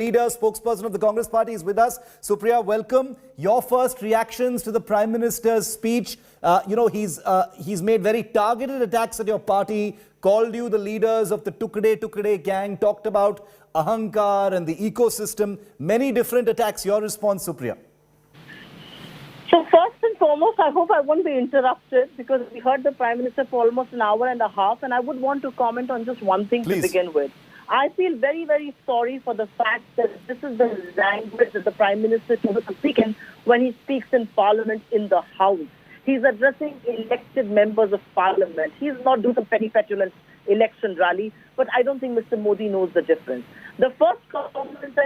Leader, spokesperson of the Congress party is with us. Supriya, welcome. Your first reactions to the Prime Minister's speech. He's made very targeted attacks at your party, called you the leaders of the Tukde Tukde gang, talked about Ahankar and the ecosystem. Many different attacks. Your response, Supriya? So first and foremost, I hope I won't be interrupted because we heard the Prime Minister for almost an hour and a half, and I would want to comment on just one thing to begin with. I feel very, very sorry for the fact that this is the language that the Prime Minister chooses to speak in when he speaks in Parliament in the House. He's addressing elected members of Parliament. He's not doing a petty petulant election rally, but I don't think Mr. Modi knows the difference. The first comment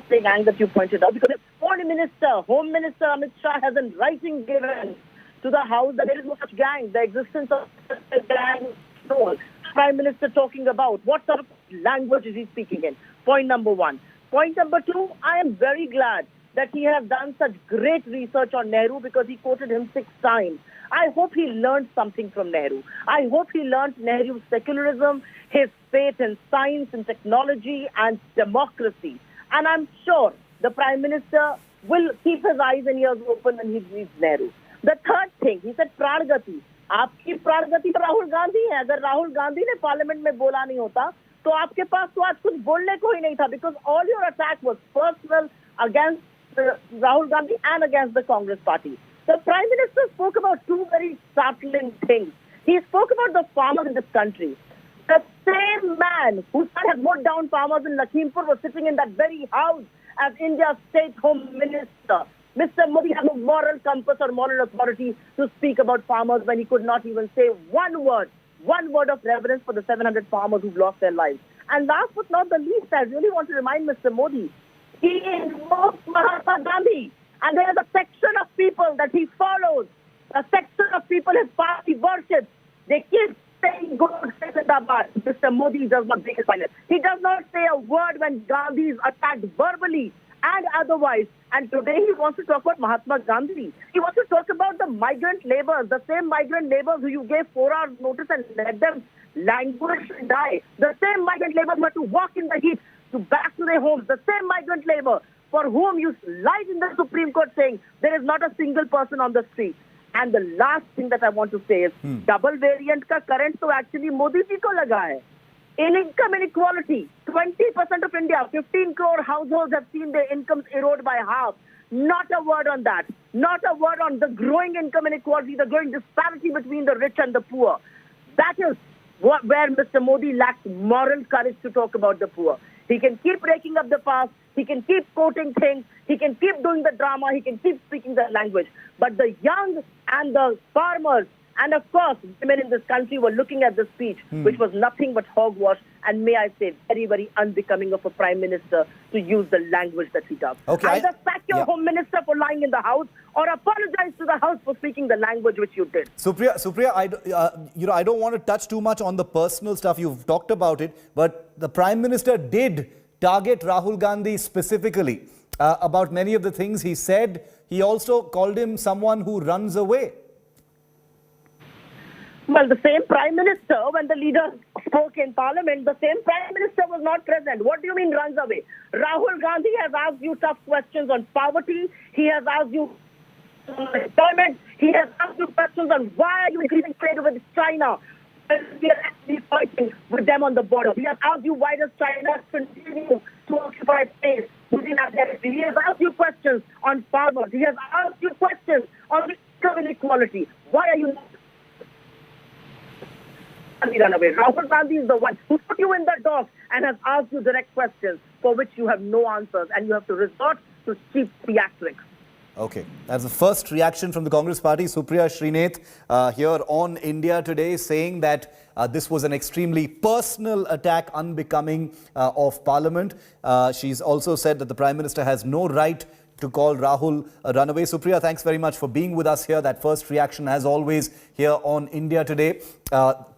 gang that you pointed out, because the Foreign Minister, Home Minister Amit Shah has in writing given to the House that there is no such gang. The existence of such a gang is known. Prime Minister talking about what sort of language is he speaking in? Point number one. Point number two, I am very glad that he has done such great research on Nehru because he quoted him 6 times. I hope he learned something from Nehru. I hope he learned Nehru's secularism, his faith in science and technology and democracy. And I'm sure the Prime Minister will keep his eyes and ears open when he reads Nehru. The third thing, he said Pradgati. आपकी प्राणगति तो राहुल गांधी है. अगर राहुल गांधी ने parliament में बोला नहीं होता तो आपके पास तो आज कुछ बोलने को ही नहीं था, because all your attack was personal against Rahul Gandhi and against the Congress party. The Prime Minister spoke about 2 very startling things. He spoke about the farmers in this country. The same man who had mowed down farmers in Lakhimpur was sitting in that very house as India's state home minister. Mr. Modi has no moral compass or moral authority to speak about farmers when he could not even say one word of reverence for the 700 farmers who've lost their lives. And last but not the least, I really want to remind Mr. Modi, he invokes Mahatma Gandhi. And there is a section of people that he follows, a section of people his party worships. They keep saying good Zindabad. Mr. Modi does not break his silence. He does not say a word when Gandhi is attacked verbally and otherwise. And today he wants to talk about Mahatma Gandhi. He wants to talk about the migrant laborers, the same migrant laborers who you gave 4 hours notice and let them languish and die. The same migrant laborers who had to walk in the heat to back to their homes. The same migrant labor for whom you lied in the Supreme Court saying there is not a single person on the street. And the last thing that I want to say is double variant ka current to actually Modi ji ko laga hai. In income inequality, 20% of India, 15 crore households have seen their incomes erode by half. Not a word on that. Not a word on the growing income inequality, the growing disparity between the rich and the poor. That is where Mr. Modi lacks moral courage to talk about the poor. He can keep breaking up the past. He can keep quoting things. He can keep doing the drama. He can keep speaking the language. But the young and the farmers and of course, women in this country were looking at the speech, which was nothing but hogwash, and may I say, very, very unbecoming of a Prime Minister to use the language that he does. Okay, either sack your Home Minister for lying in the House, or apologize to the House for speaking the language which you did. Supriya, I don't want to touch too much on the personal stuff. You've talked about it, but the Prime Minister did target Rahul Gandhi specifically about many of the things he said. He also called him someone who runs away. Well, the same Prime Minister, when the leader spoke in Parliament, the same Prime Minister was not present. What do you mean runs away? Rahul Gandhi has asked you tough questions on poverty. He has asked you on employment. He has asked you questions on why are you increasing trade with China. We are actually fighting with them on the border. We have asked you why does China continue to occupy space within our territory. He has asked you questions on farmers. He has asked you questions on income inequality. Why are you not run away? Rahul Gandhi is the one who put you in the dock and has asked you direct questions for which you have no answers, and you have to resort to cheap theatrics. Okay, that's the first reaction from the Congress party. Supriya Shrinate here on India Today saying that this was an extremely personal attack unbecoming of Parliament. She's also said that the Prime Minister has no right to call Rahul a runaway. Supriya, thanks very much for being with us here. That first reaction, as always, here on India Today.